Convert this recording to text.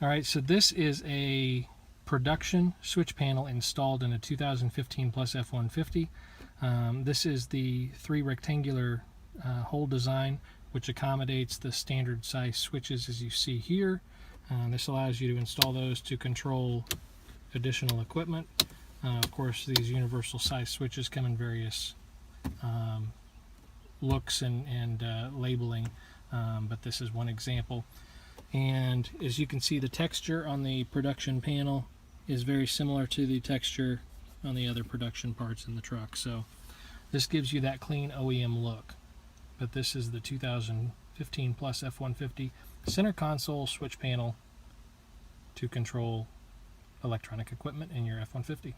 All right, so this is a production switch panel installed in a 2015 Plus F-150. This is the 3 rectangular hole design, which accommodates the standard size switches as you see here. This allows you to install those to control additional equipment. Of course, these universal size switches come in various looks and labeling, but this is one example. And as you can see, the texture on the production panel is very similar to the texture on the other production parts in the truck. So this gives you that clean OEM look. But this is the 2015 Plus F-150 center console switch panel to control electronic equipment in your F-150.